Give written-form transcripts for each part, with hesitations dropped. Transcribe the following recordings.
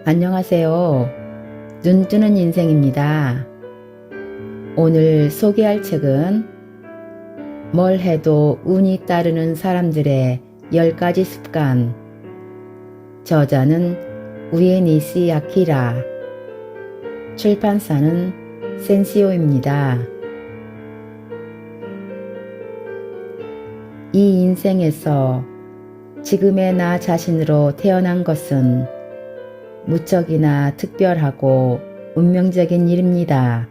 안녕하세요. 눈뜨는 인생입니다. 오늘 소개할 책은 뭘 해도 운이 따르는 사람들의 10가지 습관. 저자는 우에니시 아키라. 출판사는 센시오입니다. 이 인생에서 지금의 나 자신으로 태어난 것은 무척이나 특별하고 운명적인 일입니다.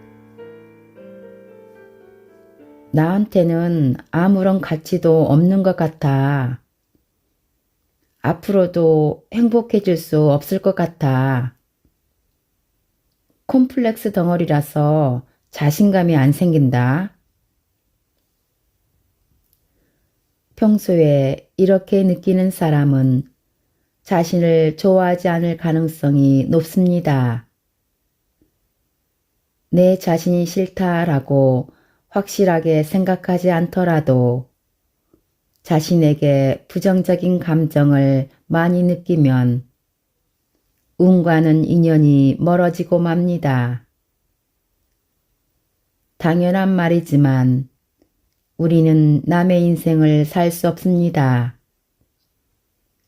나한테는 아무런 가치도 없는 것 같아. 앞으로도 행복해질 수 없을 것 같아. 콤플렉스 덩어리라서 자신감이 안 생긴다. 평소에 이렇게 느끼는 사람은 자신을 좋아하지 않을 가능성이 높습니다. 내 자신이 싫다라고 확실하게 생각하지 않더라도 자신에게 부정적인 감정을 많이 느끼면 운과는 인연이 멀어지고 맙니다. 당연한 말이지만 우리는 남의 인생을 살 수 없습니다.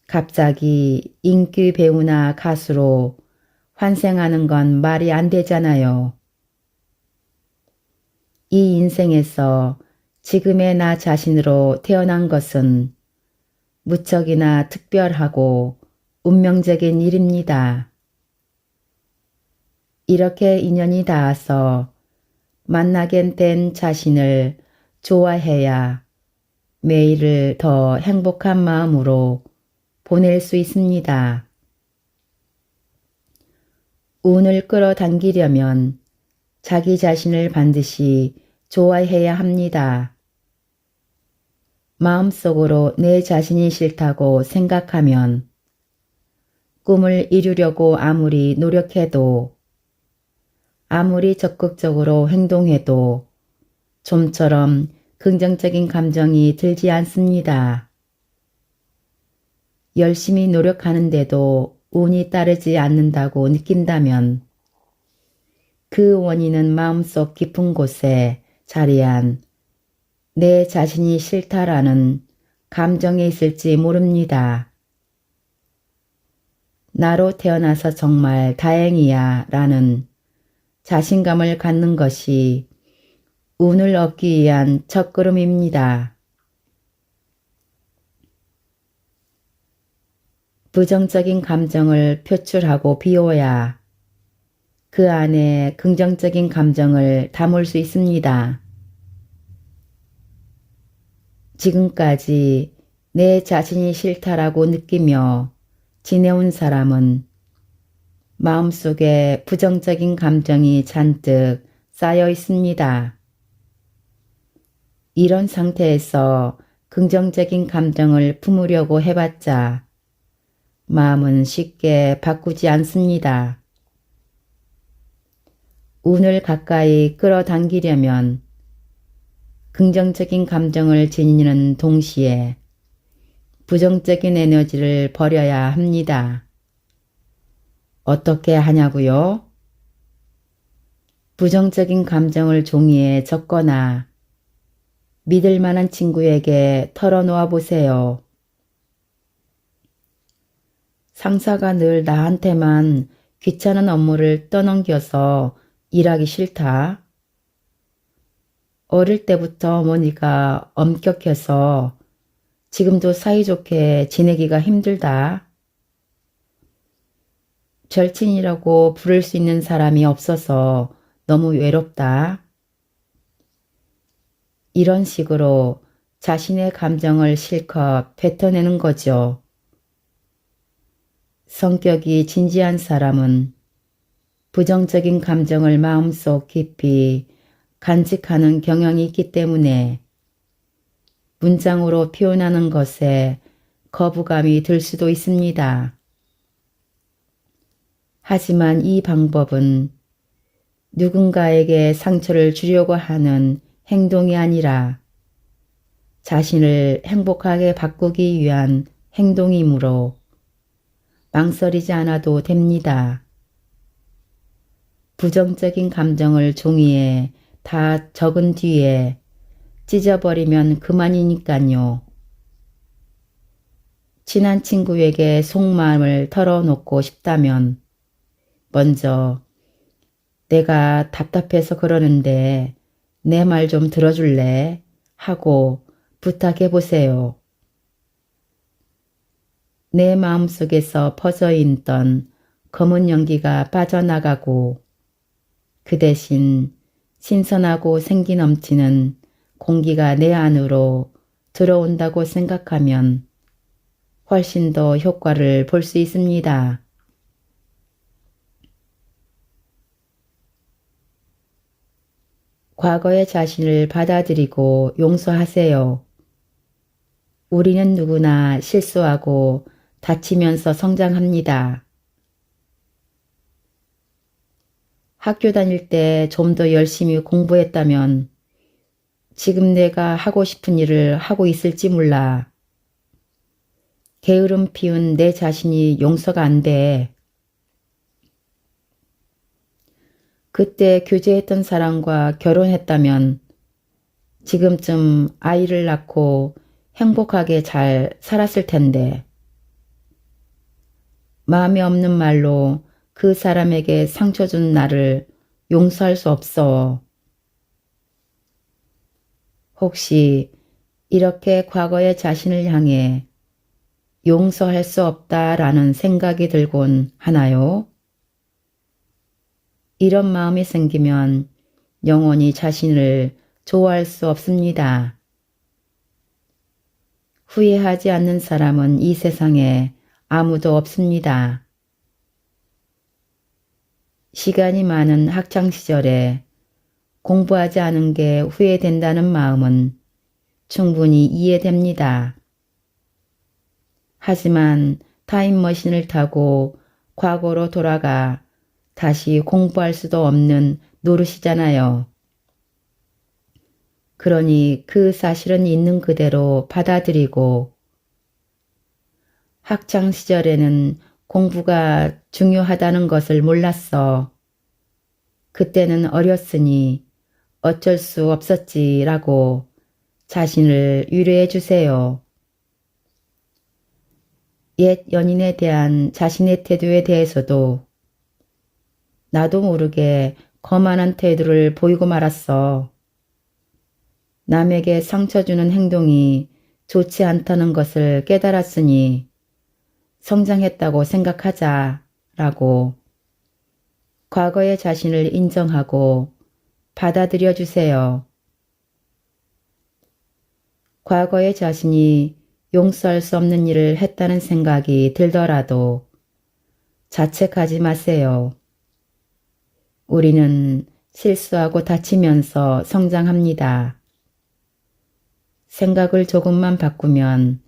갑자기 인기 배우나 가수로 환생하는 건 말이 안 되잖아요. 이 인생에서 지금의 나 자신으로 태어난 것은 무척이나 특별하고 운명적인 일입니다. 이렇게 인연이 닿아서 만나게 된 자신을 좋아해야 매일을 더 행복한 마음으로 보낼 수 있습니다. 운을 끌어당기려면 자기 자신을 반드시 좋아해야 합니다. 마음속으로 내 자신이 싫다고 생각하면 꿈을 이루려고 아무리 노력해도 아무리 적극적으로 행동해도 좀처럼 긍정적인 감정이 들지 않습니다. 열심히 노력하는데도 운이 따르지 않는다고 느낀다면 그 원인은 마음속 깊은 곳에 자리한 내 자신이 싫다라는 감정에 있을지 모릅니다. 나로 태어나서 정말 다행이야 라는 자신감을 갖는 것이 운을 얻기 위한 첫걸음입니다. 부정적인 감정을 표출하고 비워야 그 안에 긍정적인 감정을 담을 수 있습니다. 지금까지 내 자신이 싫다라고 느끼며 지내온 사람은 마음속에 부정적인 감정이 잔뜩 쌓여 있습니다. 이런 상태에서 긍정적인 감정을 품으려고 해봤자 마음은 쉽게 바꾸지 않습니다. 운을 가까이 끌어당기려면 긍정적인 감정을 지니는 동시에 부정적인 에너지를 버려야 합니다. 어떻게 하냐고요? 부정적인 감정을 종이에 적거나 믿을 만한 친구에게 털어놓아 보세요. 상사가 늘 나한테만 귀찮은 업무를 떠넘겨서 일하기 싫다. 어릴 때부터 어머니가 엄격해서 지금도 사이좋게 지내기가 힘들다. 절친이라고 부를 수 있는 사람이 없어서 너무 외롭다. 이런 식으로 자신의 감정을 실컷 뱉어내는 거죠. 성격이 진지한 사람은 부정적인 감정을 마음속 깊이 간직하는 경향이 있기 때문에 문장으로 표현하는 것에 거부감이 들 수도 있습니다. 하지만 이 방법은 누군가에게 상처를 주려고 하는 행동이 아니라 자신을 행복하게 바꾸기 위한 행동이므로 망설이지 않아도 됩니다. 부정적인 감정을 종이에 다 적은 뒤에 찢어버리면 그만이니까요. 친한 친구에게 속마음을 털어놓고 싶다면 먼저 내가 답답해서 그러는데 내 말 좀 들어줄래? 하고 부탁해 보세요. 내 마음속에서 퍼져 있던 검은 연기가 빠져나가고 그 대신 신선하고 생기 넘치는 공기가 내 안으로 들어온다고 생각하면 훨씬 더 효과를 볼 수 있습니다. 과거의 자신을 받아들이고 용서하세요. 우리는 누구나 실수하고 다치면서 성장합니다. 학교 다닐 때 좀 더 열심히 공부했다면 지금 내가 하고 싶은 일을 하고 있을지 몰라. 게으름 피운 내 자신이 용서가 안 돼. 그때 교제했던 사람과 결혼했다면 지금쯤 아이를 낳고 행복하게 잘 살았을 텐데. 마음에 없는 말로 그 사람에게 상처 준 나를 용서할 수 없어. 혹시 이렇게 과거의 자신을 향해 용서할 수 없다라는 생각이 들곤 하나요? 이런 마음이 생기면 영원히 자신을 좋아할 수 없습니다. 후회하지 않는 사람은 이 세상에 아무도 없습니다. 시간이 많은 학창시절에 공부하지 않은 게 후회된다는 마음은 충분히 이해됩니다. 하지만 타임머신을 타고 과거로 돌아가 다시 공부할 수도 없는 노릇이잖아요. 그러니 그 사실은 있는 그대로 받아들이고 학창시절에는 공부가 중요하다는 것을 몰랐어. 그때는 어렸으니 어쩔 수 없었지라고 자신을 위로해 주세요. 옛 연인에 대한 자신의 태도에 대해서도 나도 모르게 거만한 태도를 보이고 말았어. 남에게 상처 주는 행동이 좋지 않다는 것을 깨달았으니 성장했다고 생각하자 라고 과거의 자신을 인정하고 받아들여 주세요. 과거의 자신이 용서할 수 없는 일을 했다는 생각이 들더라도 자책하지 마세요. 우리는 실수하고 다치면서 성장합니다. 생각을 조금만 바꾸면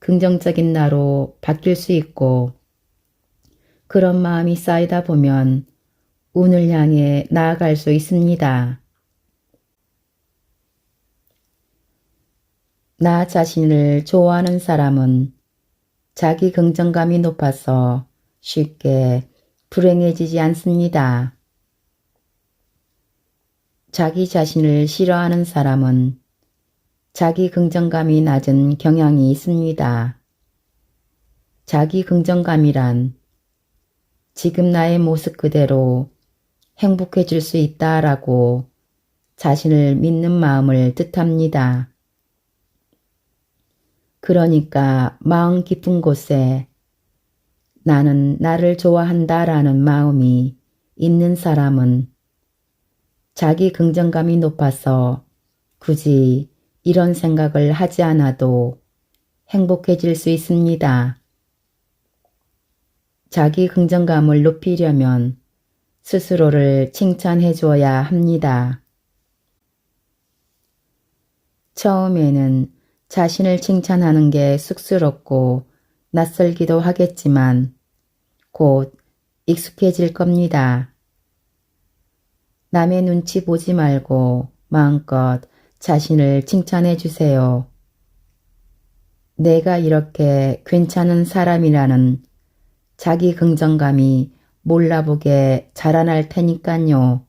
긍정적인 나로 바뀔 수 있고 그런 마음이 쌓이다 보면 운을 향해 나아갈 수 있습니다. 나 자신을 좋아하는 사람은 자기 긍정감이 높아서 쉽게 불행해지지 않습니다. 자기 자신을 싫어하는 사람은 자기 긍정감이 낮은 경향이 있습니다. 자기 긍정감이란 지금 나의 모습 그대로 행복해질 수 있다라고 자신을 믿는 마음을 뜻합니다. 그러니까 마음 깊은 곳에 나는 나를 좋아한다라는 마음이 있는 사람은 자기 긍정감이 높아서 굳이 이런 생각을 하지 않아도 행복해질 수 있습니다. 자기 긍정감을 높이려면 스스로를 칭찬해 주어야 합니다. 처음에는 자신을 칭찬하는 게 쑥스럽고 낯설기도 하겠지만 곧 익숙해질 겁니다. 남의 눈치 보지 말고 마음껏 자신을 칭찬해 주세요. 내가 이렇게 괜찮은 사람이라는 자기 긍정감이 몰라보게 자라날 테니깐요.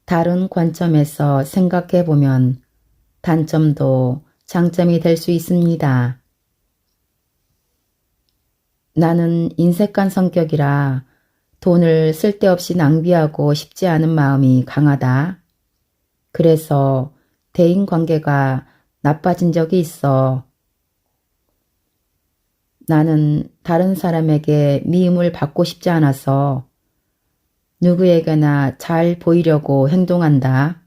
다른 관점에서 생각해 보면 단점도 장점이 될 수 있습니다. 나는 인색한 성격이라 돈을 쓸데없이 낭비하고 싶지 않은 마음이 강하다. 그래서 대인관계가 나빠진 적이 있어. 나는 다른 사람에게 미움을 받고 싶지 않아서 누구에게나 잘 보이려고 행동한다.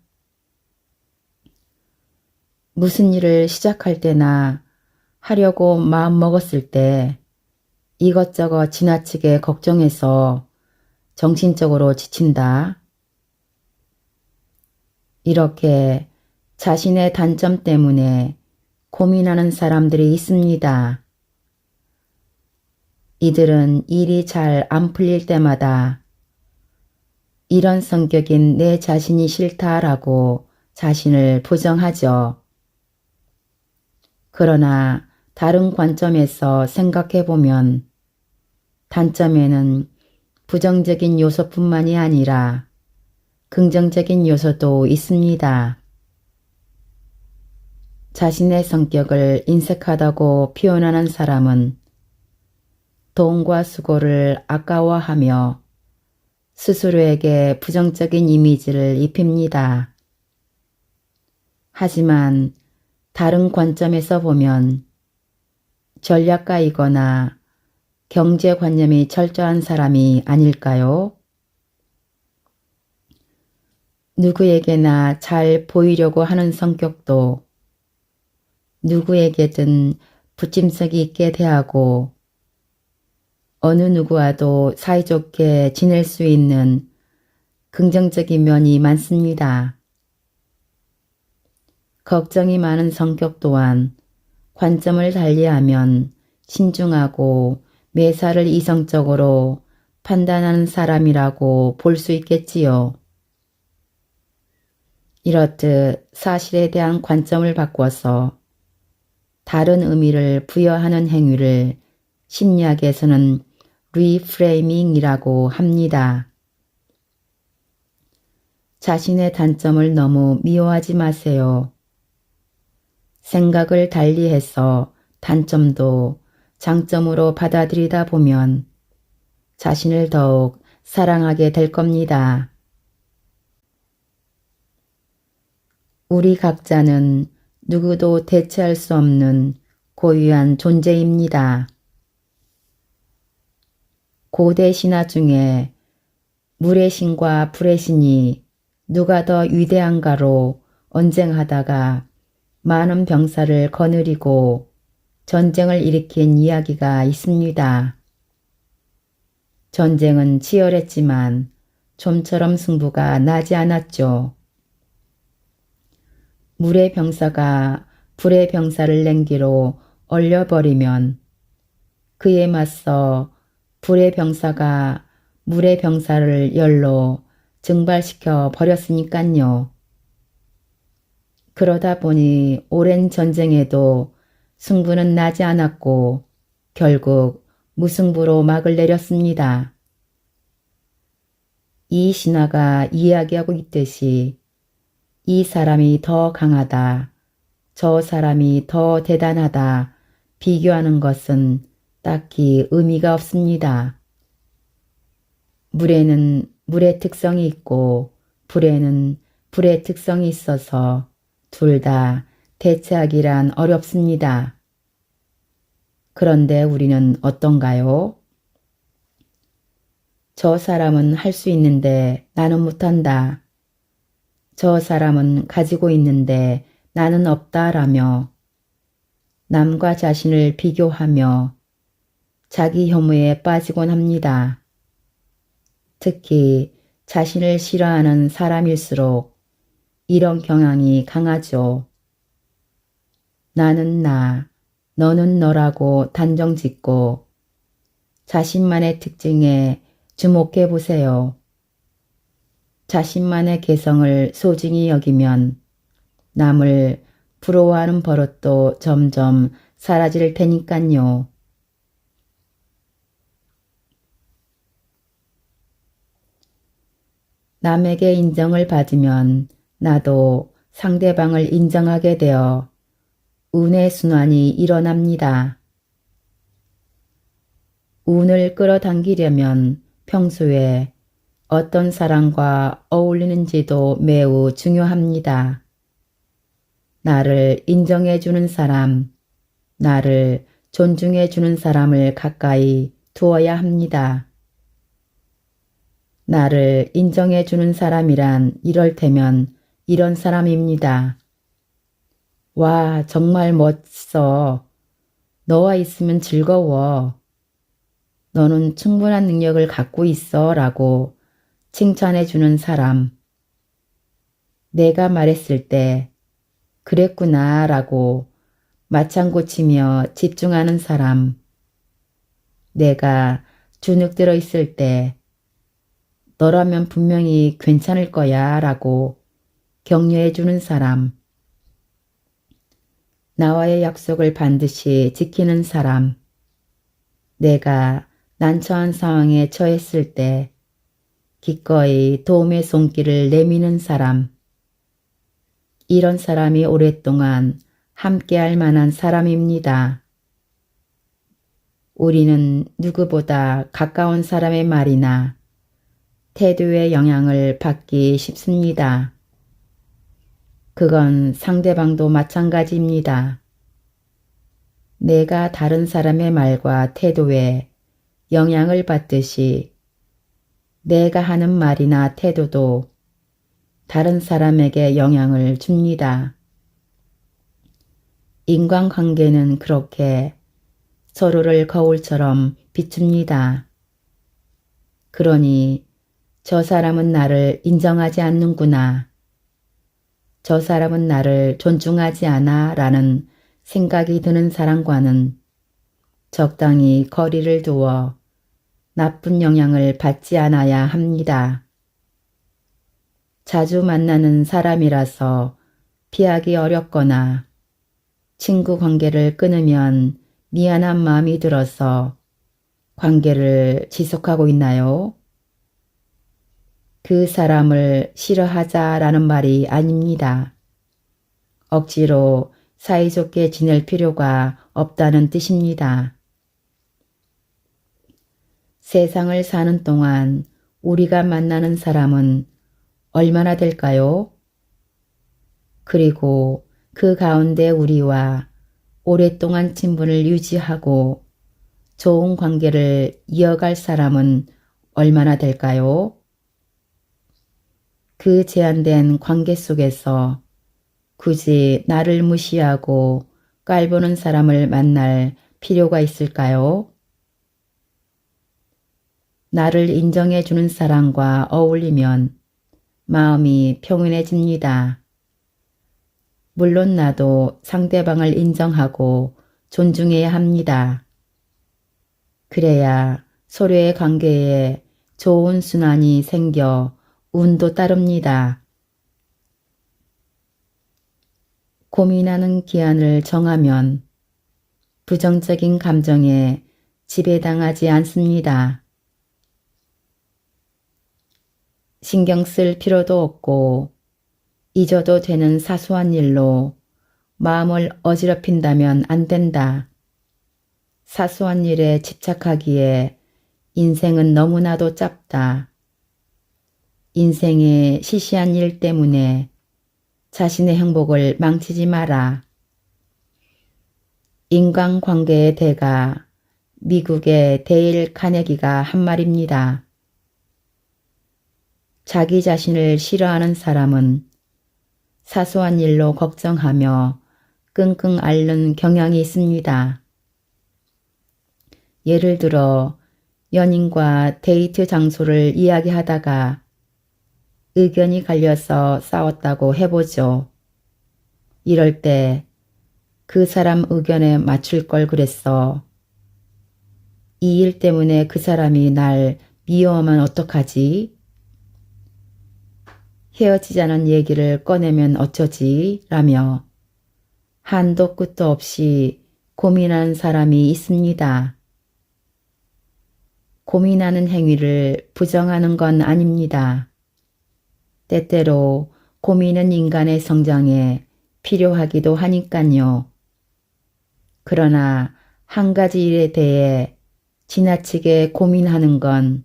무슨 일을 시작할 때나 하려고 마음먹었을 때 이것저것 지나치게 걱정해서 정신적으로 지친다. 이렇게 자신의 단점 때문에 고민하는 사람들이 있습니다. 이들은 일이 잘 안 풀릴 때마다 이런 성격인 내 자신이 싫다라고 자신을 부정하죠. 그러나 다른 관점에서 생각해 보면 단점에는 부정적인 요소뿐만이 아니라 긍정적인 요소도 있습니다. 자신의 성격을 인색하다고 표현하는 사람은 돈과 수고를 아까워하며 스스로에게 부정적인 이미지를 입힙니다. 하지만 다른 관점에서 보면 전략가이거나 경제관념이 철저한 사람이 아닐까요? 누구에게나 잘 보이려고 하는 성격도 누구에게든 붙임성이 있게 대하고 어느 누구와도 사이좋게 지낼 수 있는 긍정적인 면이 많습니다. 걱정이 많은 성격 또한 관점을 달리하면 신중하고 매사를 이성적으로 판단하는 사람이라고 볼 수 있겠지요. 이렇듯 사실에 대한 관점을 바꿔서 다른 의미를 부여하는 행위를 심리학에서는 리프레이밍이라고 합니다. 자신의 단점을 너무 미워하지 마세요. 생각을 달리해서 단점도 장점으로 받아들이다 보면 자신을 더욱 사랑하게 될 겁니다. 우리 각자는 누구도 대체할 수 없는 고유한 존재입니다. 고대 신화 중에 물의 신과 불의 신이 누가 더 위대한가로 언쟁하다가 많은 병사를 거느리고 전쟁을 일으킨 이야기가 있습니다. 전쟁은 치열했지만 좀처럼 승부가 나지 않았죠. 물의 병사가 불의 병사를 냉기로 얼려버리면 그에 맞서 불의 병사가 물의 병사를 열로 증발시켜 버렸으니깐요. 그러다 보니 오랜 전쟁에도 승부는 나지 않았고 결국 무승부로 막을 내렸습니다. 이 신화가 이야기하고 있듯이 이 사람이 더 강하다, 저 사람이 더 대단하다 비교하는 것은 딱히 의미가 없습니다. 물에는 물의 특성이 있고 불에는 불의 특성이 있어서 둘 다 대체하기란 어렵습니다. 그런데 우리는 어떤가요? 저 사람은 할 수 있는데 나는 못한다. 저 사람은 가지고 있는데 나는 없다라며 남과 자신을 비교하며 자기 혐오에 빠지곤 합니다. 특히 자신을 싫어하는 사람일수록 이런 경향이 강하죠. 나는 나, 너는 너라고 단정 짓고 자신만의 특징에 주목해 보세요. 자신만의 개성을 소중히 여기면 남을 부러워하는 버릇도 점점 사라질 테니깐요. 남에게 인정을 받으면 나도 상대방을 인정하게 되어 운의 순환이 일어납니다. 운을 끌어당기려면 평소에 어떤 사람과 어울리는지도 매우 중요합니다. 나를 인정해주는 사람, 나를 존중해주는 사람을 가까이 두어야 합니다. 나를 인정해주는 사람이란 이럴테면 이런 사람입니다. 와, 정말 멋져. 너와 있으면 즐거워. 너는 충분한 능력을 갖고 있어 라고 칭찬해주는 사람. 내가 말했을 때 그랬구나 라고 맞장구 치며 집중하는 사람. 내가 주눅 들어 있을 때 너라면 분명히 괜찮을 거야 라고 격려해주는 사람. 나와의 약속을 반드시 지키는 사람. 내가 난처한 상황에 처했을 때 기꺼이 도움의 손길을 내미는 사람. 이런 사람이 오랫동안 함께할 만한 사람입니다. 우리는 누구보다 가까운 사람의 말이나 태도의 영향을 받기 쉽습니다. 그건 상대방도 마찬가지입니다. 내가 다른 사람의 말과 태도에 영향을 받듯이 내가 하는 말이나 태도도 다른 사람에게 영향을 줍니다. 인간관계는 그렇게 서로를 거울처럼 비춥니다. 그러니 저 사람은 나를 인정하지 않는구나. 저 사람은 나를 존중하지 않아 라는 생각이 드는 사람과는 적당히 거리를 두어 나쁜 영향을 받지 않아야 합니다. 자주 만나는 사람이라서 피하기 어렵거나 친구 관계를 끊으면 미안한 마음이 들어서 관계를 지속하고 있나요? 그 사람을 싫어하자라는 말이 아닙니다. 억지로 사이좋게 지낼 필요가 없다는 뜻입니다. 세상을 사는 동안 우리가 만나는 사람은 얼마나 될까요? 그리고 그 가운데 우리와 오랫동안 친분을 유지하고 좋은 관계를 이어갈 사람은 얼마나 될까요? 그 제한된 관계 속에서 굳이 나를 무시하고 깔보는 사람을 만날 필요가 있을까요? 나를 인정해주는 사람과 어울리면 마음이 평온해집니다. 물론 나도 상대방을 인정하고 존중해야 합니다. 그래야 서로의 관계에 좋은 순환이 생겨 운도 따릅니다. 고민하는 기한을 정하면 부정적인 감정에 지배당하지 않습니다. 신경 쓸 필요도 없고 잊어도 되는 사소한 일로 마음을 어지럽힌다면 안 된다. 사소한 일에 집착하기에 인생은 너무나도 짧다. 인생의 시시한 일 때문에 자신의 행복을 망치지 마라. 인간관계의 대가 미국의 데일 카네기가 한 말입니다. 자기 자신을 싫어하는 사람은 사소한 일로 걱정하며 끙끙 앓는 경향이 있습니다. 예를 들어 연인과 데이트 장소를 이야기하다가 의견이 갈려서 싸웠다고 해보죠. 이럴 때 그 사람 의견에 맞출 걸 그랬어. 이 일 때문에 그 사람이 날 미워하면 어떡하지? 헤어지자는 얘기를 꺼내면 어쩌지? 라며 한도 끝도 없이 고민하는 사람이 있습니다. 고민하는 행위를 부정하는 건 아닙니다. 때때로 고민은 인간의 성장에 필요하기도 하니깐요. 그러나 한 가지 일에 대해 지나치게 고민하는 건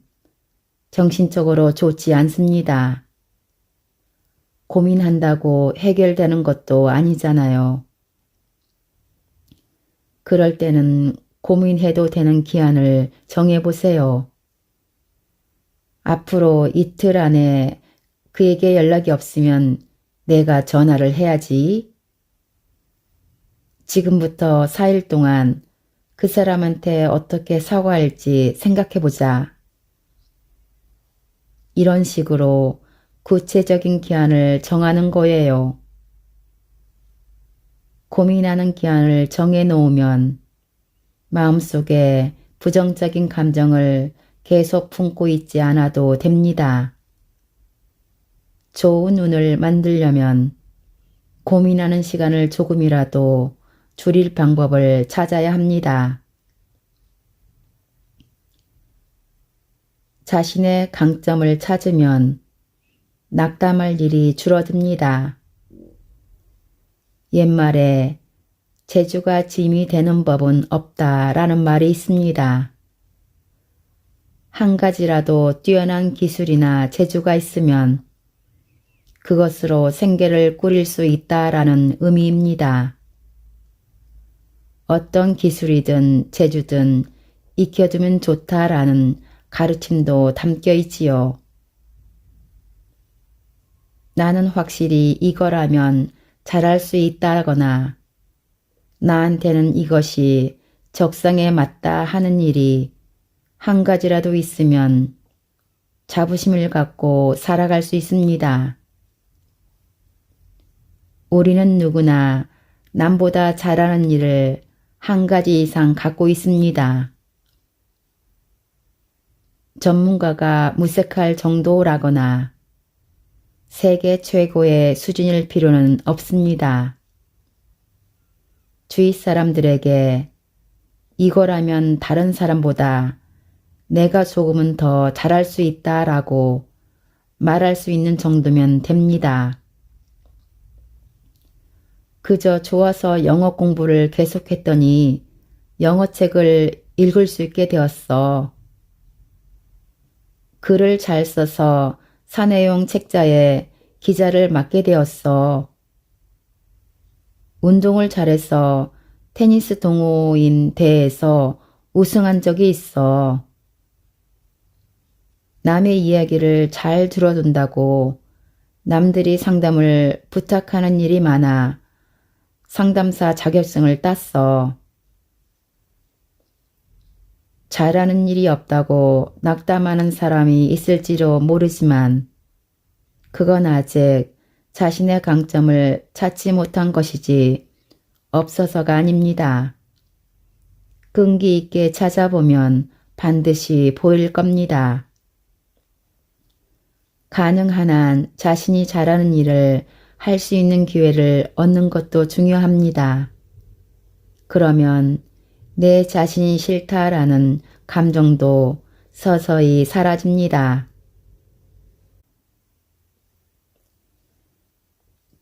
정신적으로 좋지 않습니다. 고민한다고 해결되는 것도 아니잖아요. 그럴 때는 고민해도 되는 기한을 정해보세요. 앞으로 이틀 안에 그에게 연락이 없으면 내가 전화를 해야지. 지금부터 4일 동안 그 사람한테 어떻게 사과할지 생각해보자. 이런 식으로 구체적인 기한을 정하는 거예요. 고민하는 기한을 정해놓으면 마음속에 부정적인 감정을 계속 품고 있지 않아도 됩니다. 좋은 운을 만들려면 고민하는 시간을 조금이라도 줄일 방법을 찾아야 합니다. 자신의 강점을 찾으면 낙담할 일이 줄어듭니다. 옛말에 재주가 짐이 되는 법은 없다라는 말이 있습니다. 한 가지라도 뛰어난 기술이나 재주가 있으면 그것으로 생계를 꾸릴 수 있다라는 의미입니다. 어떤 기술이든 재주든 익혀두면 좋다라는 가르침도 담겨 있지요. 나는 확실히 이거라면 잘할 수 있다거나 나한테는 이것이 적성에 맞다 하는 일이 한 가지라도 있으면 자부심을 갖고 살아갈 수 있습니다. 우리는 누구나 남보다 잘하는 일을 한 가지 이상 갖고 있습니다. 전문가가 무색할 정도라거나 세계 최고의 수준일 필요는 없습니다. 주위 사람들에게 이거라면 다른 사람보다 내가 조금은 더 잘할 수 있다라고 말할 수 있는 정도면 됩니다. 그저 좋아서 영어 공부를 계속했더니 영어책을 읽을 수 있게 되었어. 글을 잘 써서 사내용 책자에 기자를 맡게 되었어. 운동을 잘해서 테니스 동호인 대회에서 우승한 적이 있어. 남의 이야기를 잘 들어준다고 남들이 상담을 부탁하는 일이 많아 상담사 자격증을 땄어. 잘하는 일이 없다고 낙담하는 사람이 있을지도 모르지만 그건 아직 자신의 강점을 찾지 못한 것이지 없어서가 아닙니다. 끈기 있게 찾아보면 반드시 보일 겁니다. 가능한 한 자신이 잘하는 일을 할 수 있는 기회를 얻는 것도 중요합니다. 그러면 내 자신이 싫다라는 감정도 서서히 사라집니다.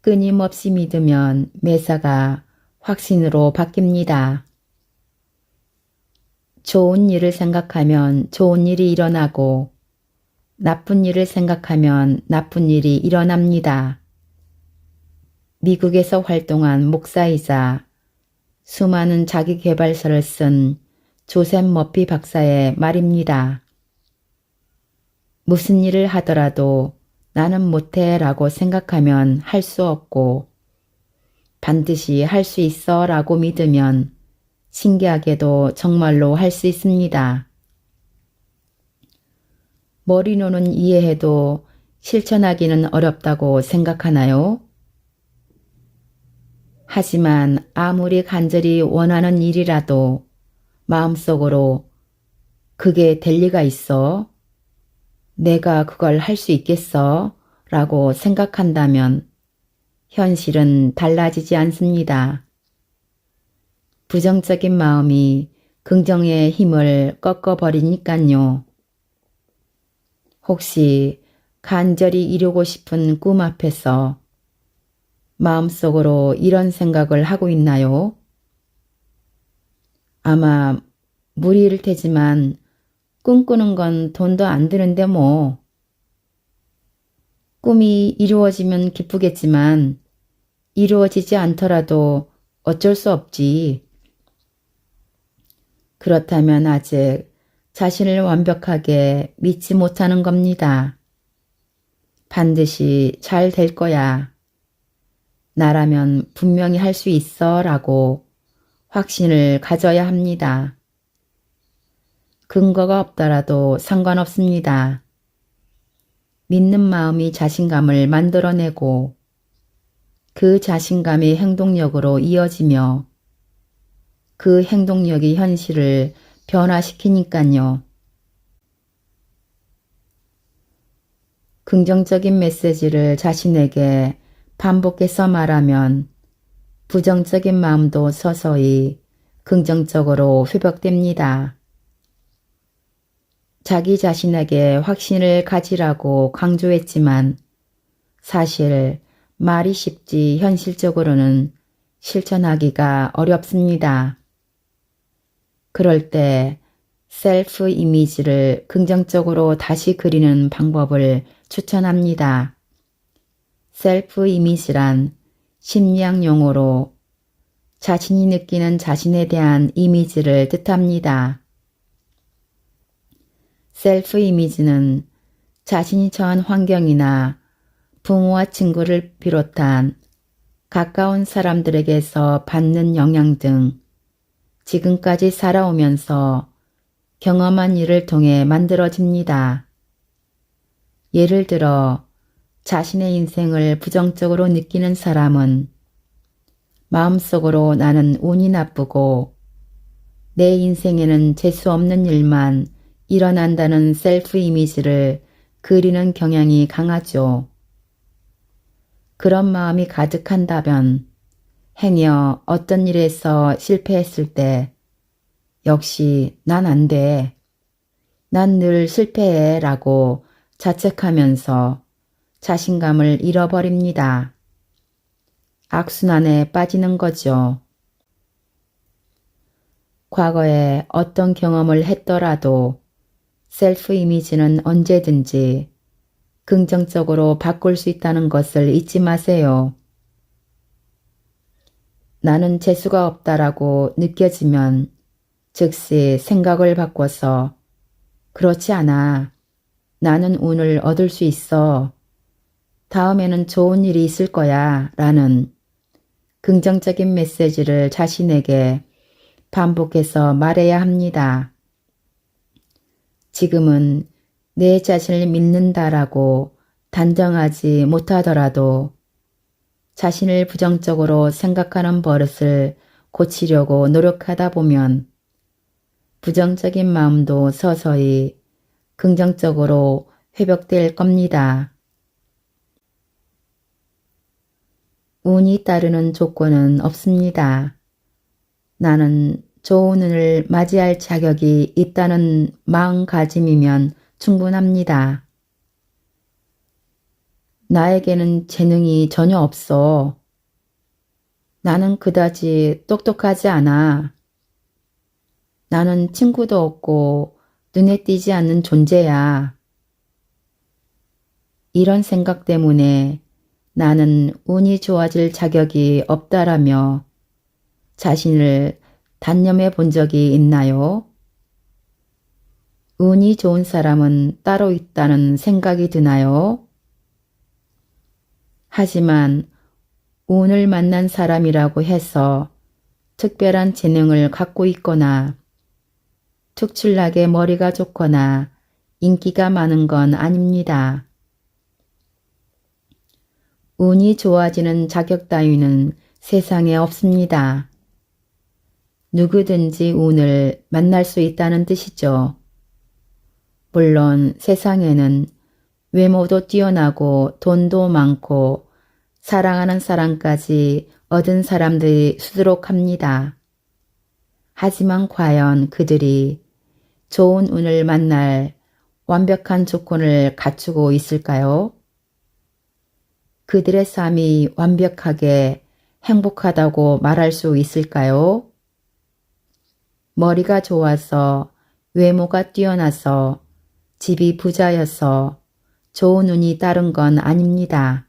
끊임없이 믿으면 매사가 확신으로 바뀝니다. 좋은 일을 생각하면 좋은 일이 일어나고 나쁜 일을 생각하면 나쁜 일이 일어납니다. 미국에서 활동한 목사이자 수많은 자기계발서를 쓴 조셉 머피 박사의 말입니다. 무슨 일을 하더라도 나는 못해 라고 생각하면 할 수 없고 반드시 할 수 있어 라고 믿으면 신기하게도 정말로 할 수 있습니다. 머리로는 이해해도 실천하기는 어렵다고 생각하나요? 하지만 아무리 간절히 원하는 일이라도 마음속으로 그게 될 리가 있어? 내가 그걸 할 수 있겠어? 라고 생각한다면 현실은 달라지지 않습니다. 부정적인 마음이 긍정의 힘을 꺾어버리니깐요. 혹시 간절히 이루고 싶은 꿈 앞에서 마음속으로 이런 생각을 하고 있나요? 아마 무리일 테지만 꿈꾸는 건 돈도 안 드는데 뭐. 꿈이 이루어지면 기쁘겠지만 이루어지지 않더라도 어쩔 수 없지. 그렇다면 아직 자신을 완벽하게 믿지 못하는 겁니다. 반드시 잘 될 거야. 나라면 분명히 할 수 있어 라고 확신을 가져야 합니다. 근거가 없더라도 상관없습니다. 믿는 마음이 자신감을 만들어내고 그 자신감이 행동력으로 이어지며 그 행동력이 현실을 변화시키니깐요. 긍정적인 메시지를 자신에게 반복해서 말하면 부정적인 마음도 서서히 긍정적으로 회복됩니다. 자기 자신에게 확신을 가지라고 강조했지만 사실 말이 쉽지 현실적으로는 실천하기가 어렵습니다. 그럴 때 셀프 이미지를 긍정적으로 다시 그리는 방법을 추천합니다. 셀프 이미지란 심리학 용어로 자신이 느끼는 자신에 대한 이미지를 뜻합니다. 셀프 이미지는 자신이 처한 환경이나 부모와 친구를 비롯한 가까운 사람들에게서 받는 영향 등 지금까지 살아오면서 경험한 일을 통해 만들어집니다. 예를 들어 자신의 인생을 부정적으로 느끼는 사람은 마음속으로 나는 운이 나쁘고 내 인생에는 재수 없는 일만 일어난다는 셀프 이미지를 그리는 경향이 강하죠. 그런 마음이 가득한다면 행여 어떤 일에서 실패했을 때 역시 난 안 돼. 난 늘 실패해 라고 자책하면서 자신감을 잃어버립니다. 악순환에 빠지는 거죠. 과거에 어떤 경험을 했더라도 셀프 이미지는 언제든지 긍정적으로 바꿀 수 있다는 것을 잊지 마세요. 나는 재수가 없다라고 느껴지면 즉시 생각을 바꿔서 그렇지 않아. 나는 운을 얻을 수 있어. 다음에는 좋은 일이 있을 거야. 라는 긍정적인 메시지를 자신에게 반복해서 말해야 합니다. 지금은 내 자신을 믿는다라고 단정하지 못하더라도 자신을 부정적으로 생각하는 버릇을 고치려고 노력하다 보면 부정적인 마음도 서서히 긍정적으로 회복될 겁니다. 운이 따르는 조건은 없습니다. 나는 좋은 운을 맞이할 자격이 있다는 마음가짐이면 충분합니다. 나에게는 재능이 전혀 없어. 나는 그다지 똑똑하지 않아. 나는 친구도 없고 눈에 띄지 않는 존재야. 이런 생각 때문에 나는 운이 좋아질 자격이 없다라며 자신을 단념해 본 적이 있나요? 운이 좋은 사람은 따로 있다는 생각이 드나요? 하지만 운을 만난 사람이라고 해서 특별한 재능을 갖고 있거나 특출나게 머리가 좋거나 인기가 많은 건 아닙니다. 운이 좋아지는 자격 따위는 세상에 없습니다. 누구든지 운을 만날 수 있다는 뜻이죠. 물론 세상에는 외모도 뛰어나고 돈도 많고 사랑하는 사람까지 얻은 사람들이 수두룩합니다. 하지만 과연 그들이 좋은 운을 만날 완벽한 조건을 갖추고 있을까요? 그들의 삶이 완벽하게 행복하다고 말할 수 있을까요? 머리가 좋아서, 외모가 뛰어나서, 집이 부자여서 좋은 운이 따른 건 아닙니다.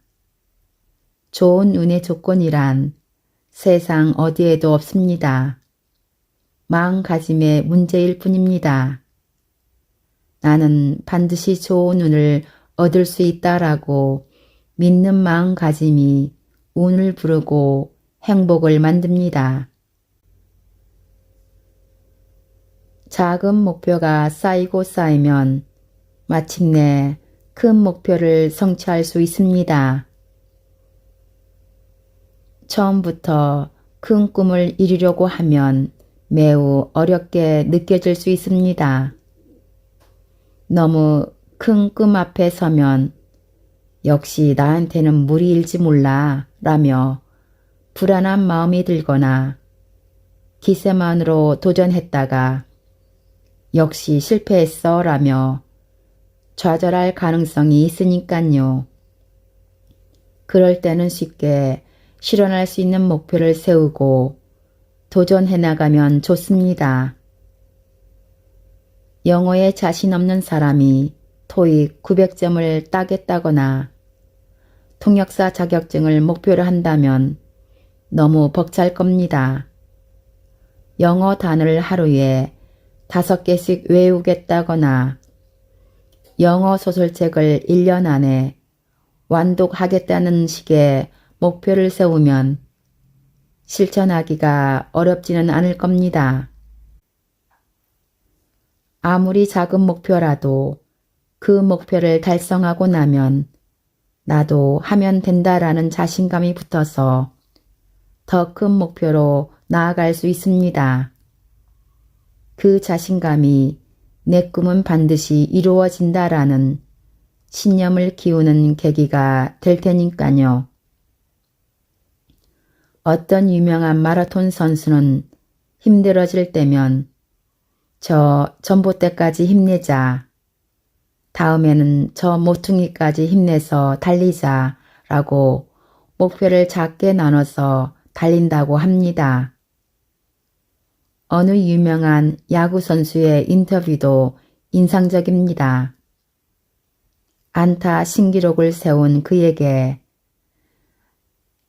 좋은 운의 조건이란 세상 어디에도 없습니다. 마음가짐의 문제일 뿐입니다. 나는 반드시 좋은 운을 얻을 수 있다라고 믿는 마음가짐이 운을 부르고 행복을 만듭니다. 작은 목표가 쌓이고 쌓이면 마침내 큰 목표를 성취할 수 있습니다. 처음부터 큰 꿈을 이루려고 하면 매우 어렵게 느껴질 수 있습니다. 너무 큰 꿈 앞에 서면 역시 나한테는 무리일지 몰라 라며 불안한 마음이 들거나 기세만으로 도전했다가 역시 실패했어 라며 좌절할 가능성이 있으니깐요. 그럴 때는 쉽게 실현할 수 있는 목표를 세우고 도전해 나가면 좋습니다. 영어에 자신 없는 사람이 토익 900점을 따겠다거나 통역사 자격증을 목표로 한다면 너무 벅찰 겁니다. 영어 단어를 하루에 5개씩 외우겠다거나 영어 소설책을 1년 안에 완독하겠다는 식의 목표를 세우면 실천하기가 어렵지는 않을 겁니다. 아무리 작은 목표라도 그 목표를 달성하고 나면 나도 하면 된다라는 자신감이 붙어서 더 큰 목표로 나아갈 수 있습니다. 그 자신감이 내 꿈은 반드시 이루어진다라는 신념을 키우는 계기가 될 테니까요. 어떤 유명한 마라톤 선수는 힘들어질 때면 저 전봇대까지 힘내자, 다음에는 저 모퉁이까지 힘내서 달리자 라고 목표를 작게 나눠서 달린다고 합니다. 어느 유명한 야구선수의 인터뷰도 인상적입니다. 안타 신기록을 세운 그에게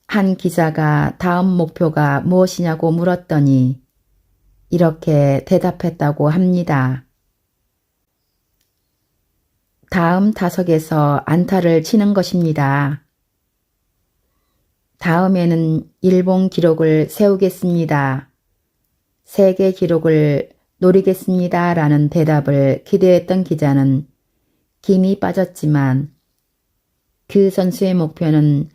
한 기자가 다음 목표가 무엇이냐고 물었더니 이렇게 대답했다고 합니다. 다음 타석에서 안타를 치는 것입니다. 다음에는 일본 기록을 세우겠습니다. 세계 기록을 노리겠습니다. 라는 대답을 기대했던 기자는 김이 빠졌지만 그 선수의 목표는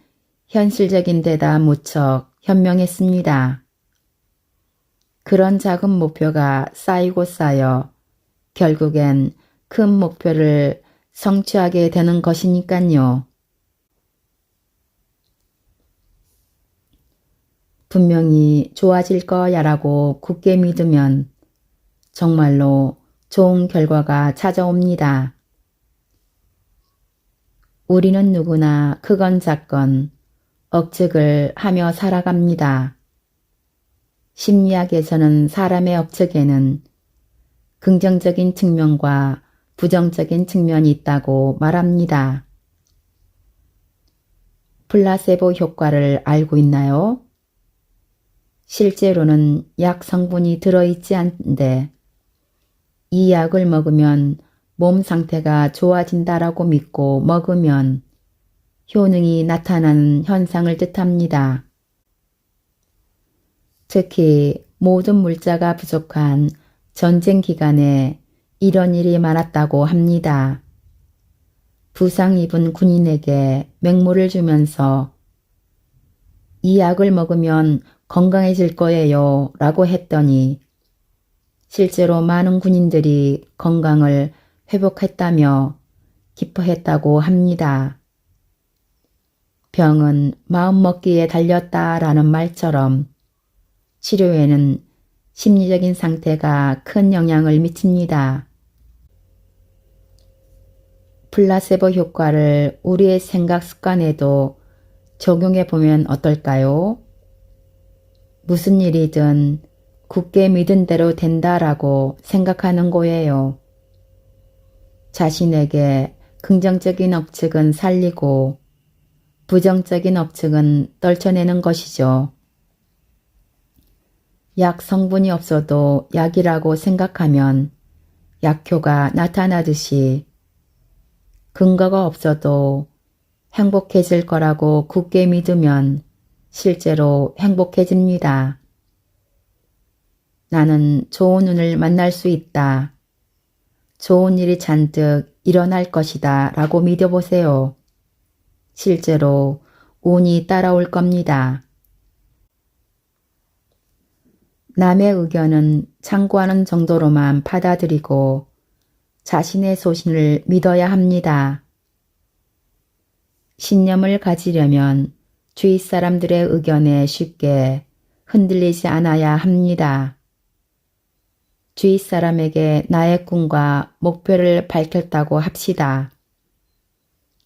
현실적인 데다 무척 현명했습니다. 그런 작은 목표가 쌓이고 쌓여 결국엔 큰 목표를 성취하게 되는 것이니까요. 분명히 좋아질 거야 라고 굳게 믿으면 정말로 좋은 결과가 찾아옵니다. 우리는 누구나 크건 작건 억측을 하며 살아갑니다. 심리학에서는 사람의 억측에는 긍정적인 측면과 부정적인 측면이 있다고 말합니다. 플라세보 효과를 알고 있나요? 실제로는 약 성분이 들어있지 않은데 이 약을 먹으면 몸 상태가 좋아진다라고 믿고 먹으면 효능이 나타나는 현상을 뜻합니다. 특히 모든 물자가 부족한 전쟁 기간에 이런 일이 많았다고 합니다. 부상 입은 군인에게 맹물을 주면서 이 약을 먹으면 건강해질 거예요 라고 했더니 실제로 많은 군인들이 건강을 회복했다며 기뻐했다고 합니다. 병은 마음먹기에 달렸다라는 말처럼 치료에는 심리적인 상태가 큰 영향을 미칩니다. 플라세보 효과를 우리의 생각 습관에도 적용해 보면 어떨까요? 무슨 일이든 굳게 믿은 대로 된다라고 생각하는 거예요. 자신에게 긍정적인 억측은 살리고 부정적인 억측은 떨쳐내는 것이죠. 약 성분이 없어도 약이라고 생각하면 약효가 나타나듯이 근거가 없어도 행복해질 거라고 굳게 믿으면 실제로 행복해집니다. 나는 좋은 운을 만날 수 있다. 좋은 일이 잔뜩 일어날 것이다 라고 믿어보세요. 실제로 운이 따라올 겁니다. 남의 의견은 참고하는 정도로만 받아들이고 자신의 소신을 믿어야 합니다. 신념을 가지려면 주위 사람들의 의견에 쉽게 흔들리지 않아야 합니다. 주위 사람에게 나의 꿈과 목표를 밝혔다고 합시다.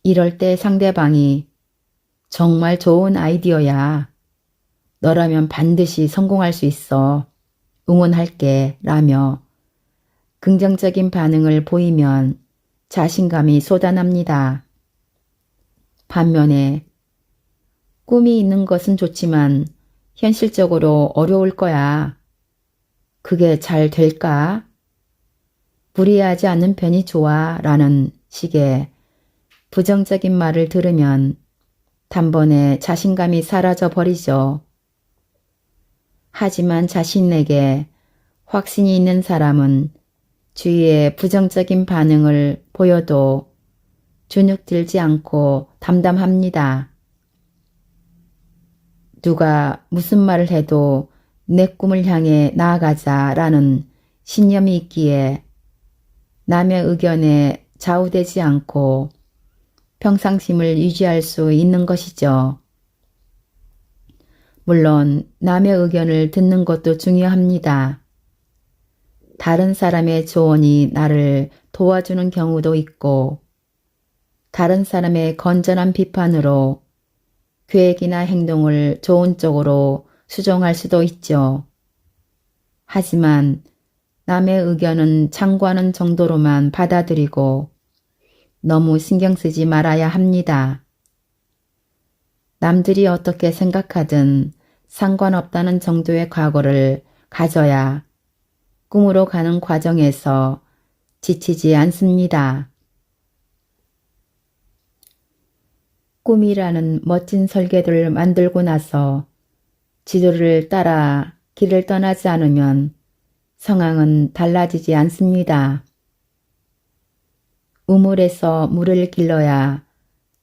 이럴 때 상대방이 정말 좋은 아이디어야. 너라면 반드시 성공할 수 있어. 응원할게. 라며 긍정적인 반응을 보이면 자신감이 솟아납니다. 반면에 꿈이 있는 것은 좋지만 현실적으로 어려울 거야. 그게 잘 될까? 무리하지 않는 편이 좋아. 라는 식의 부정적인 말을 들으면 단번에 자신감이 사라져 버리죠. 하지만 자신에게 확신이 있는 사람은 주위의 부정적인 반응을 보여도 주눅들지 않고 담담합니다. 누가 무슨 말을 해도 내 꿈을 향해 나아가자라는 신념이 있기에 남의 의견에 좌우되지 않고 평상심을 유지할 수 있는 것이죠. 물론 남의 의견을 듣는 것도 중요합니다. 다른 사람의 조언이 나를 도와주는 경우도 있고 다른 사람의 건전한 비판으로 계획이나 행동을 좋은 쪽으로 수정할 수도 있죠. 하지만 남의 의견은 참고하는 정도로만 받아들이고 너무 신경 쓰지 말아야 합니다. 남들이 어떻게 생각하든 상관없다는 정도의 각오를 가져야 꿈으로 가는 과정에서 지치지 않습니다. 꿈이라는 멋진 설계도를 만들고 나서 지도를 따라 길을 떠나지 않으면 상황은 달라지지 않습니다. 우물에서 물을 길러야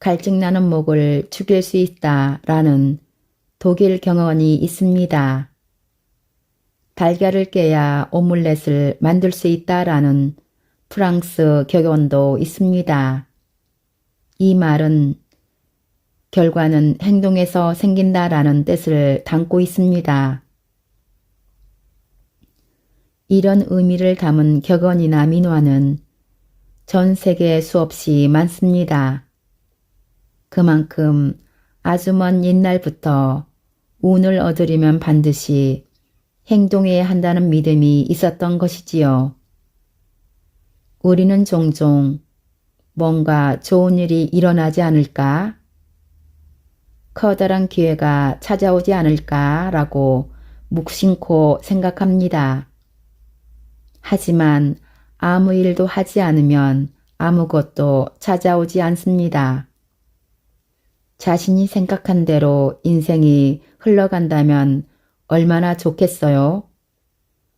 갈증나는 목을 죽일 수 있다라는 독일 경언이 있습니다. 달걀을 깨야 오믈렛을 만들 수 있다라는 프랑스 격언도 있습니다. 이 말은 결과는 행동에서 생긴다라는 뜻을 담고 있습니다. 이런 의미를 담은 격언이나 민화는 전 세계에 수없이 많습니다. 그만큼 아주 먼 옛날부터 운을 얻으려면 반드시 행동해야 한다는 믿음이 있었던 것이지요. 우리는 종종 뭔가 좋은 일이 일어나지 않을까? 커다란 기회가 찾아오지 않을까라고 묵신코 생각합니다. 하지만 아무 일도 하지 않으면 아무것도 찾아오지 않습니다. 자신이 생각한 대로 인생이 흘러간다면 얼마나 좋겠어요?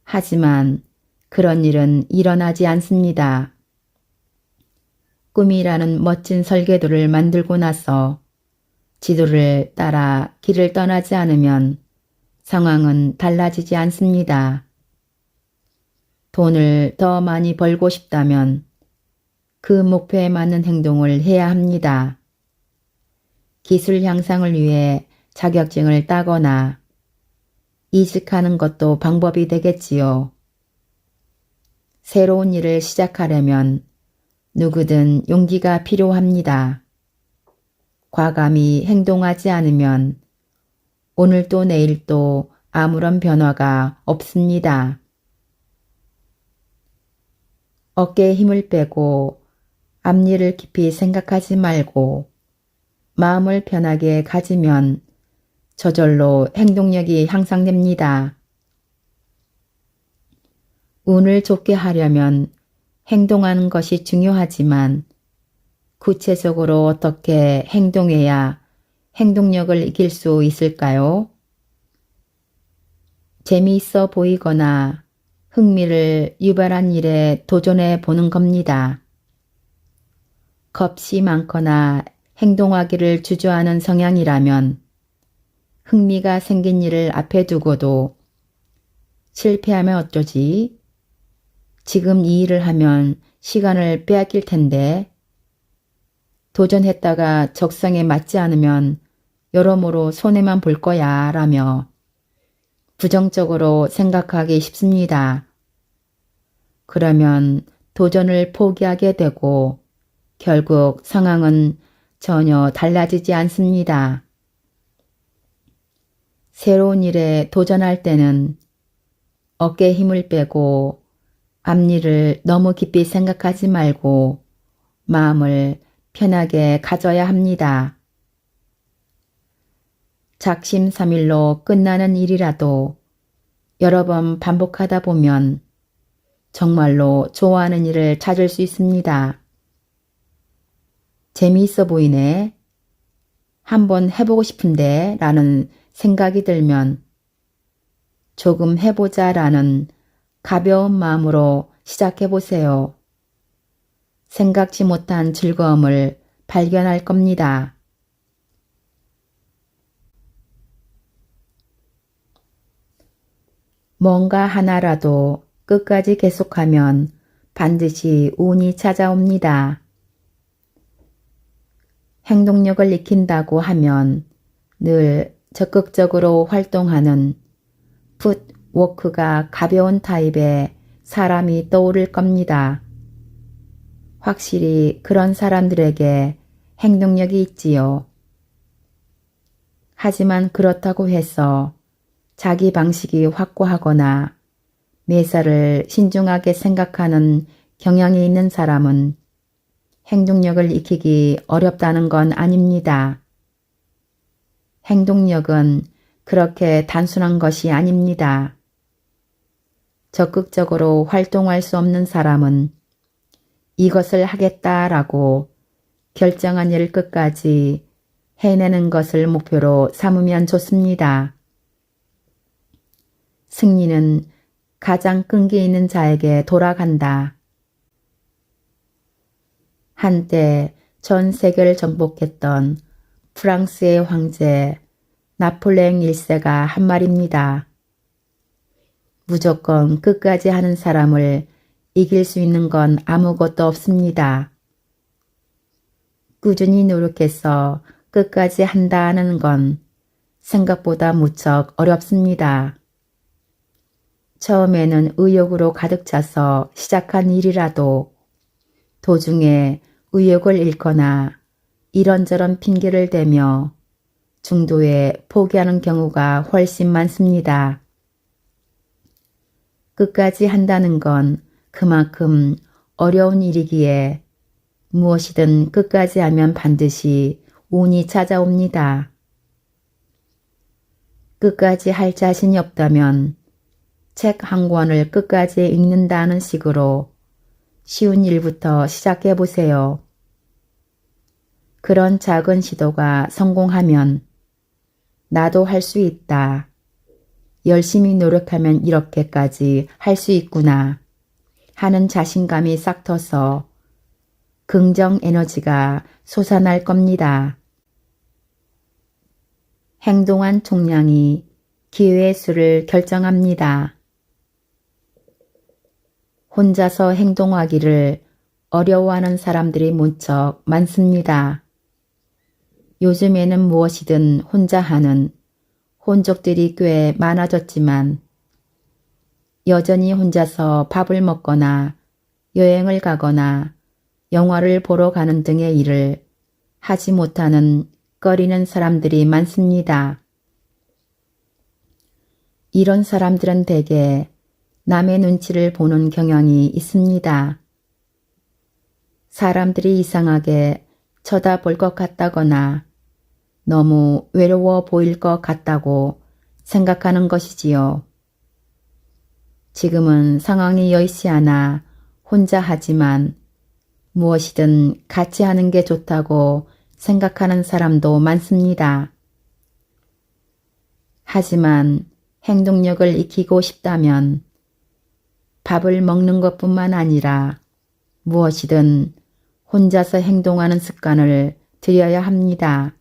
하지만 그런 일은 일어나지 않습니다. 꿈이라는 멋진 설계도를 만들고 나서 지도를 따라 길을 떠나지 않으면 상황은 달라지지 않습니다. 돈을 더 많이 벌고 싶다면 그 목표에 맞는 행동을 해야 합니다. 기술 향상을 위해 자격증을 따거나 이직하는 것도 방법이 되겠지요. 새로운 일을 시작하려면 누구든 용기가 필요합니다. 과감히 행동하지 않으면 오늘도 내일도 아무런 변화가 없습니다. 어깨에 힘을 빼고 앞일을 깊이 생각하지 말고 마음을 편하게 가지면 저절로 행동력이 향상됩니다. 운을 좋게 하려면 행동하는 것이 중요하지만 구체적으로 어떻게 행동해야 행동력을 이길 수 있을까요? 재미있어 보이거나 흥미를 유발한 일에 도전해 보는 겁니다. 겁이 많거나 행동하기를 주저하는 성향이라면 흥미가 생긴 일을 앞에 두고도 실패하면 어쩌지? 지금 이 일을 하면 시간을 빼앗길 텐데 도전했다가 적성에 맞지 않으면 여러모로 손해만 볼 거야 라며 부정적으로 생각하기 쉽습니다. 그러면 도전을 포기하게 되고 결국 상황은 전혀 달라지지 않습니다. 새로운 일에 도전할 때는 어깨에 힘을 빼고 앞일을 너무 깊이 생각하지 말고 마음을 편하게 가져야 합니다. 작심삼일로 끝나는 일이라도 여러 번 반복하다 보면 정말로 좋아하는 일을 찾을 수 있습니다. 재미있어 보이네. 한번 해보고 싶은데 라는 생각이 들면 조금 해보자 라는 가벼운 마음으로 시작해보세요. 생각지 못한 즐거움을 발견할 겁니다. 뭔가 하나라도 끝까지 계속하면 반드시 운이 찾아옵니다. 행동력을 익힌다고 하면 늘 적극적으로 활동하는 풋워크가 가벼운 타입의 사람이 떠오를 겁니다. 확실히 그런 사람들에게 행동력이 있지요. 하지만 그렇다고 해서 자기 방식이 확고하거나 매사를 신중하게 생각하는 경향이 있는 사람은 행동력을 익히기 어렵다는 건 아닙니다. 행동력은 그렇게 단순한 것이 아닙니다. 적극적으로 활동할 수 없는 사람은 이것을 하겠다라고 결정한 일을 끝까지 해내는 것을 목표로 삼으면 좋습니다. 승리는 가장 끈기 있는 자에게 돌아간다. 한때 전 세계를 정복했던 프랑스의 황제 나폴레옹 1세가 한 말입니다. 무조건 끝까지 하는 사람을 이길 수 있는 건 아무것도 없습니다. 꾸준히 노력해서 끝까지 한다는 건 생각보다 무척 어렵습니다. 처음에는 의욕으로 가득 차서 시작한 일이라도 도중에 의욕을 잃거나 이런저런 핑계를 대며 중도에 포기하는 경우가 훨씬 많습니다. 끝까지 한다는 건 그만큼 어려운 일이기에 무엇이든 끝까지 하면 반드시 운이 찾아옵니다. 끝까지 할 자신이 없다면 책 한 권을 끝까지 읽는다는 식으로 쉬운 일부터 시작해 보세요. 그런 작은 시도가 성공하면 나도 할 수 있다. 열심히 노력하면 이렇게까지 할 수 있구나 하는 자신감이 싹 터서 긍정 에너지가 솟아날 겁니다. 행동한 총량이 기회의 수를 결정합니다. 혼자서 행동하기를 어려워하는 사람들이 무척 많습니다. 요즘에는 무엇이든 혼자 하는 혼족들이 꽤 많아졌지만 여전히 혼자서 밥을 먹거나 여행을 가거나 영화를 보러 가는 등의 일을 하지 못하는 꺼리는 사람들이 많습니다. 이런 사람들은 대개 남의 눈치를 보는 경향이 있습니다. 사람들이 이상하게 쳐다볼 것 같다거나 너무 외로워 보일 것 같다고 생각하는 것이지요. 지금은 상황이 여의치 않아 혼자 하지만 무엇이든 같이 하는 게 좋다고 생각하는 사람도 많습니다. 하지만 행동력을 익히고 싶다면 밥을 먹는 것뿐만 아니라 무엇이든 혼자서 행동하는 습관을 들여야 합니다.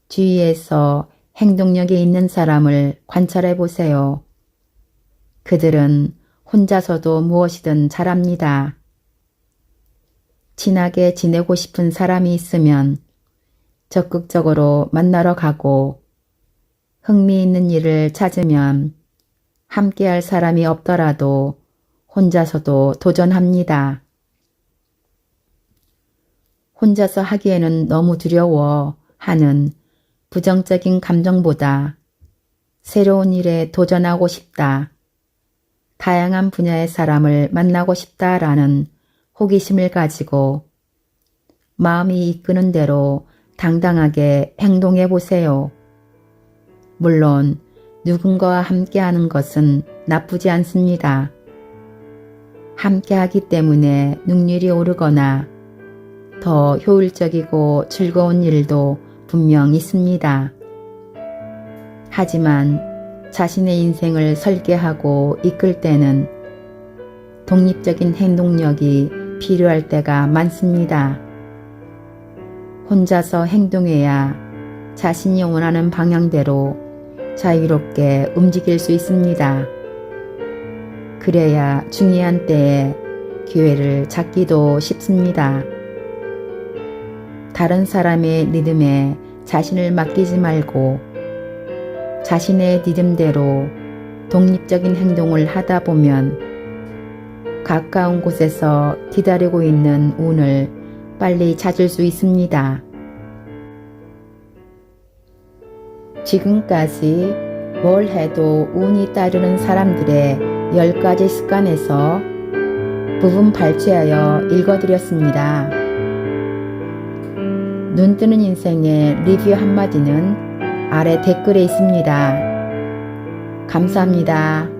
주위에서 행동력이 있는 사람을 관찰해 보세요. 그들은 혼자서도 무엇이든 잘합니다. 친하게 지내고 싶은 사람이 있으면 적극적으로 만나러 가고 흥미있는 일을 찾으면 함께할 사람이 없더라도 혼자서도 도전합니다. 혼자서 하기에는 너무 두려워 하는 부정적인 감정보다 새로운 일에 도전하고 싶다, 다양한 분야의 사람을 만나고 싶다라는 호기심을 가지고 마음이 이끄는 대로 당당하게 행동해 보세요. 물론 누군가와 함께하는 것은 나쁘지 않습니다. 함께하기 때문에 능률이 오르거나 더 효율적이고 즐거운 일도 분명 있습니다. 하지만 자신의 인생을 설계하고 이끌 때는 독립적인 행동력이 필요할 때가 많습니다. 혼자서 행동해야 자신이 원하는 방향대로 자유롭게 움직일 수 있습니다. 그래야 중요한 때에 기회를 잡기도 쉽습니다. 다른 사람의 리듬에 자신을 맡기지 말고 자신의 리듬대로 독립적인 행동을 하다 보면 가까운 곳에서 기다리고 있는 운을 빨리 찾을 수 있습니다. 지금까지 뭘 해도 운이 따르는 사람들의 10가지 습관에서 부분 발췌하여 읽어드렸습니다. 눈뜨는 인생의 리뷰 한마디는 아래 댓글에 있습니다. 감사합니다.